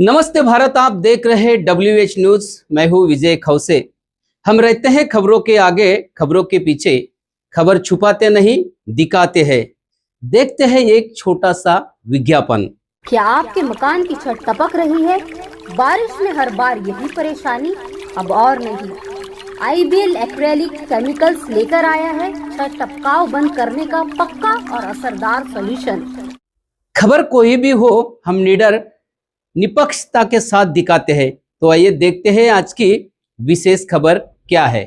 नमस्ते भारत, आप देख रहे हैं WH न्यूज। मैं हूं विजय खौसे। हम रहते हैं खबरों के आगे, खबरों के पीछे। खबर छुपाते नहीं, दिखाते हैं। देखते हैं एक छोटा सा विज्ञापन। क्या आपके मकान की छत टपक रही है? बारिश में हर बार यही परेशानी? अब और नहीं, IBL एक्रेलिक केमिकल्स लेकर आया है छत टपकाव बंद करने का पक्का और असरदार सॉल्यूशन। खबर कोई भी हो, हम निडर निष्पक्षता के साथ दिखाते हैं। तो आइए देखते हैं आज की विशेष खबर क्या है।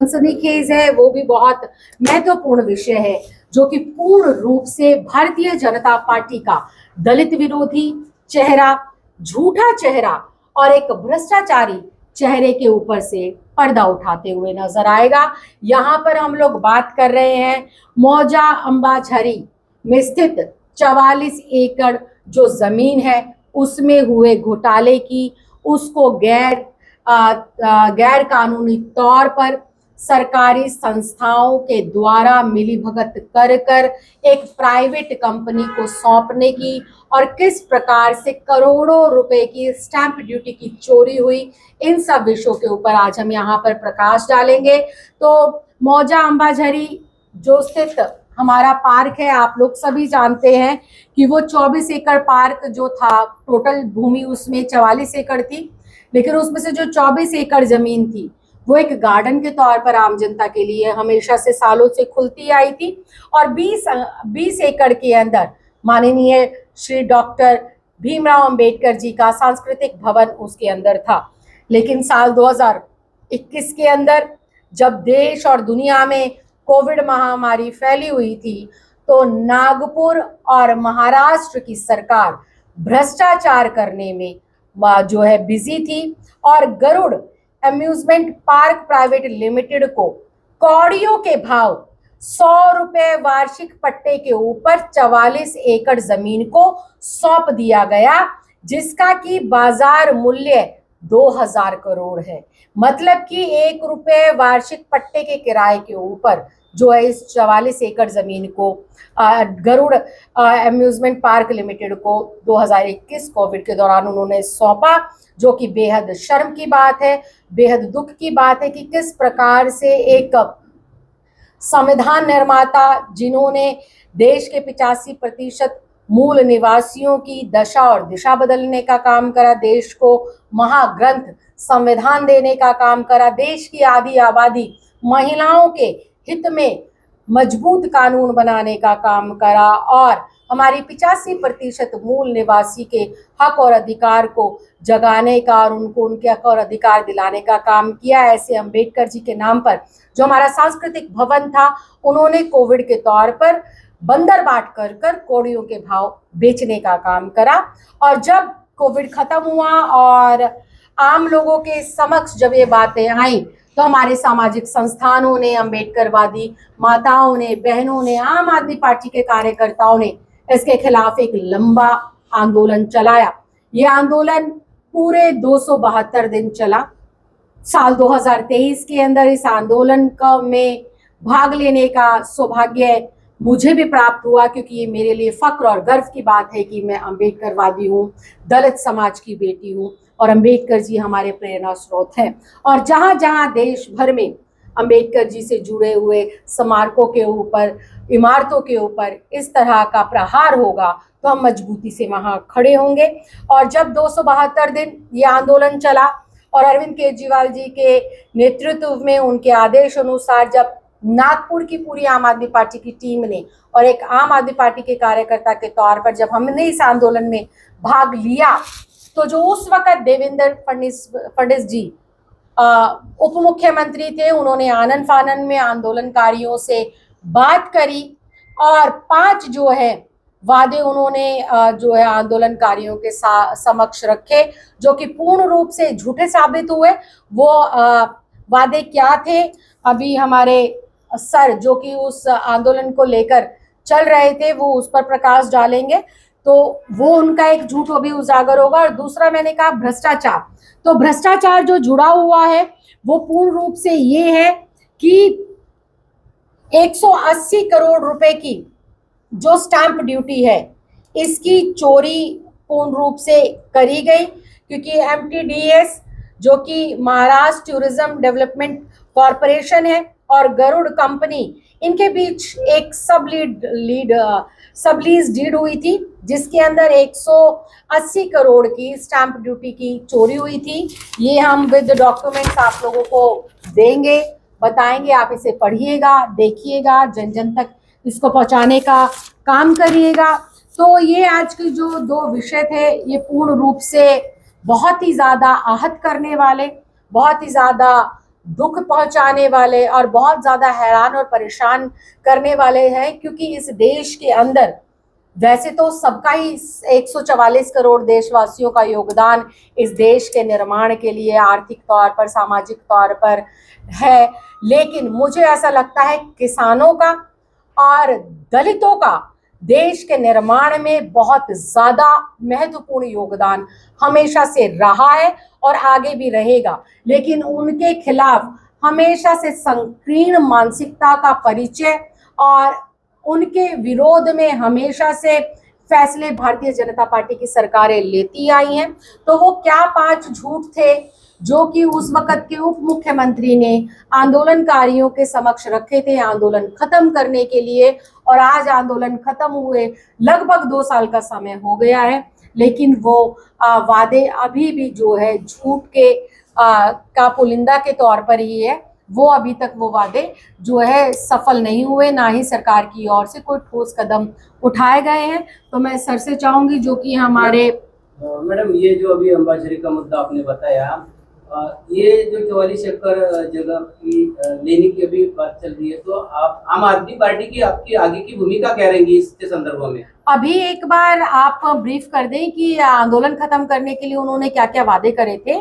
सनसनीखेज है, वो भी बहुत महत्वपूर्ण विषय है जो कि पूर्ण रूप से भारतीय जनता पार्टी का दलित विरोधी चेहरा, झूठा चेहरा और एक भ्रष्टाचारी चेहरे के ऊपर से पर्दा उठाते हुए नजर आएगा। यहाँ पर हम लोग बात कर रहे हैं मौजा अंबाझरी में स्थित 44 एकड़ जो जमीन है उसमें हुए घोटाले की, उसको गैर कानूनी तौर पर सरकारी संस्थाओं के द्वारा मिलीभगत कर एक प्राइवेट कंपनी को सौंपने की और किस प्रकार से करोड़ों रुपए की स्टैंप ड्यूटी की चोरी हुई, इन सब विषयों के ऊपर आज हम यहाँ पर प्रकाश डालेंगे। तो मौजा अंबाझरी जो स्थित हमारा पार्क है, आप लोग सभी जानते हैं कि वो 24 एकड़ पार्क जो था, टोटल भूमि उसमें 44 एकड़ थी, लेकिन उसमें से जो 24 एकड़ जमीन थी वो एक गार्डन के तौर पर आम जनता के लिए हमेशा से सालों से खुलती आई थी और 20 एकड़ के अंदर माननीय श्री डॉक्टर भीमराव अंबेडकर जी का सांस्कृतिक भवन उसके अंदर था। लेकिन साल 2021 के अंदर जब देश और दुनिया में कोविड महामारी फैली हुई थी तो नागपुर और महाराष्ट्र की सरकार भ्रष्टाचार करने में जो है बिजी थी और Garud amusement park private limited को कौड़ियों के भाव 100 रुपए वार्षिक पट्टे के ऊपर 44 एकड़ जमीन को सौंप दिया गया, जिसका की बाजार मूल्य 2000 करोड़ है। मतलब कि 1 रुपए वार्षिक पट्टे के किराए के ऊपर जो है इस 44 एकड़ जमीन को गरुड़ अम्यूजमेंट पार्क लिमिटेड को 2021 कोविड के दौरान उन्होंने सौंपा, जो कि बेहद शर्म की बात है, बेहद दुख की बात है कि किस प्रकार से एक संविधान निर्माता जिन्होंने देश के 85% मूल निवासियों की दशा और दिशा बदलने का काम करा, देश को महाग्रंथ संविधान देने का काम करा, देश की आधी आबादी महिलाओं के हित में मजबूत कानून बनाने का काम करा और हमारी 85% मूल निवासी के हक और अधिकार को जगाने का और उनको उनके हक और अधिकार दिलाने का काम किया। ऐसे अंबेडकर जी के नाम पर जो हमारा सांस्कृतिक भवन था, उन्होंने कोविड के तौर पर बंदर बाट कर कौड़ियों के भाव बेचने का काम करा। और जब कोविड खत्म हुआ और आम लोगों के समक्ष जब ये बातें आई तो हमारे सामाजिक संस्थानों ने, अंबेडकरवादी माताओं ने, बहनों ने, आम आदमी पार्टी के कार्यकर्ताओं ने इसके खिलाफ एक लंबा आंदोलन चलाया। ये आंदोलन पूरे 272 दिन चला। साल 2023 के अंदर इस आंदोलन का में भाग लेने का सौभाग्य मुझे भी प्राप्त हुआ, क्योंकि ये मेरे लिए फक्र और गर्व की बात है कि मैं अंबेडकरवादी हूँ, दलित समाज की बेटी हूँ और अंबेडकर जी हमारे प्रेरणा स्रोत हैं। और जहाँ जहाँ देश भर में अंबेडकर जी से जुड़े हुए स्मारकों के ऊपर, इमारतों के ऊपर इस तरह का प्रहार होगा तो हम मजबूती से वहाँ खड़े होंगे। और जब 272 दिन ये आंदोलन चला और अरविंद केजरीवाल जी के नेतृत्व में उनके आदेश अनुसार जब नागपुर की पूरी आम आदमी पार्टी की टीम ने और एक आम आदमी पार्टी के कार्यकर्ता के तौर पर जब हमने इस आंदोलन में भाग लिया, तो जो उस वक्त देवेंद्र फडणवीस जी उप मुख्यमंत्री थे, उन्होंने आनन फानन में आंदोलनकारियों से बात करी और 5 जो है वादे उन्होंने जो है आंदोलनकारियों के समक्ष रखे, जो कि पूर्ण रूप से झूठे साबित हुए। वो वादे क्या थे, अभी हमारे सर जो कि उस आंदोलन को लेकर चल रहे थे वो उस पर प्रकाश डालेंगे, तो वो उनका एक झूठ अभी उजागर होगा। और दूसरा मैंने कहा भ्रष्टाचार, तो भ्रष्टाचार जो जुड़ा हुआ है वो पूर्ण रूप से ये है कि 180 करोड़ रुपए की जो स्टैंप ड्यूटी है, इसकी चोरी पूर्ण रूप से करी गई, क्योंकि MTDS जो कि महाराष्ट्र टूरिज्म डेवलपमेंट कॉरपोरेशन है और गरुड़ कंपनी, इनके बीच एक सबलीज डीड हुई थी, जिसके अंदर 180 करोड़ की स्टैंप ड्यूटी की चोरी हुई थी। ये हम विद डॉक्यूमेंट्स आप लोगों को देंगे, बताएंगे, आप इसे पढ़िएगा, देखिएगा, जन जन तक इसको पहुंचाने का काम करिएगा। तो ये आज के जो दो विषय थे, ये पूर्ण रूप से बहुत ही ज़्यादा आहत करने वाले, बहुत ही ज़्यादा दुख पहुंचाने वाले और बहुत ज़्यादा हैरान और परेशान करने वाले हैं, क्योंकि इस देश के अंदर वैसे तो सबका ही 144 करोड़ देशवासियों का योगदान इस देश के निर्माण के लिए आर्थिक तौर पर, सामाजिक तौर पर है, लेकिन मुझे ऐसा लगता है किसानों का और दलितों का देश के निर्माण में बहुत ज़्यादा महत्वपूर्ण योगदान हमेशा से रहा है और आगे भी रहेगा। लेकिन उनके खिलाफ हमेशा से संकीर्ण मानसिकता का परिचय और उनके विरोध में हमेशा से फैसले भारतीय जनता पार्टी की सरकारें लेती आई हैं। तो वो क्या 5 झूठ थे जो कि उस वक्त के उप मुख्यमंत्री ने आंदोलनकारियों के समक्ष रखे थे आंदोलन खत्म करने के लिए, और आज आंदोलन खत्म हुए लगभग 2 साल का समय हो गया है, लेकिन वो वादे अभी भी जो है झूठ के का पुलिंदा के तौर पर ही है। वो अभी तक वो वादे जो है सफल नहीं हुए, ना ही सरकार की ओर से कोई ठोस कदम उठाए गए हैं। तो मैं सर से चाहूंगी, जो कि हमारे मैडम, ये जो अभी अंबाझरी का मुद्दा आपने बताया, ये जो 44 एकड़ जगह की लेने की अभी बात चल रही है, तो आप आम आदमी पार्टी की आपकी आगे की भूमिका क्या रहेगी इसके संदर्भ में? अभी एक बार आप ब्रीफ कर दें कि आंदोलन खत्म करने के लिए उन्होंने क्या क्या वादे करे थे,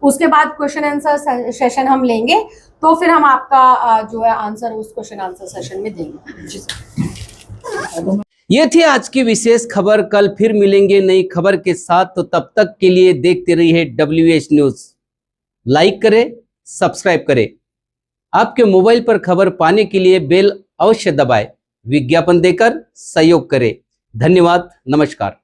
उसके बाद क्वेश्चन आंसर सेशन हम लेंगे, तो फिर हम आपका जो है आंसर उस क्वेश्चन आंसर सेशन में देंगे। जी सर। ये थी आज की विशेष खबर। कल फिर मिलेंगे नई खबर के साथ, तो तब तक के लिए देखते रहिए WH न्यूज। लाइक करें, सब्सक्राइब करें। आपके मोबाइल पर खबर पाने के लिए बेल अवश्य दबाएं। विज्ञापन देकर सहयोग करें। धन्यवाद, नमस्कार।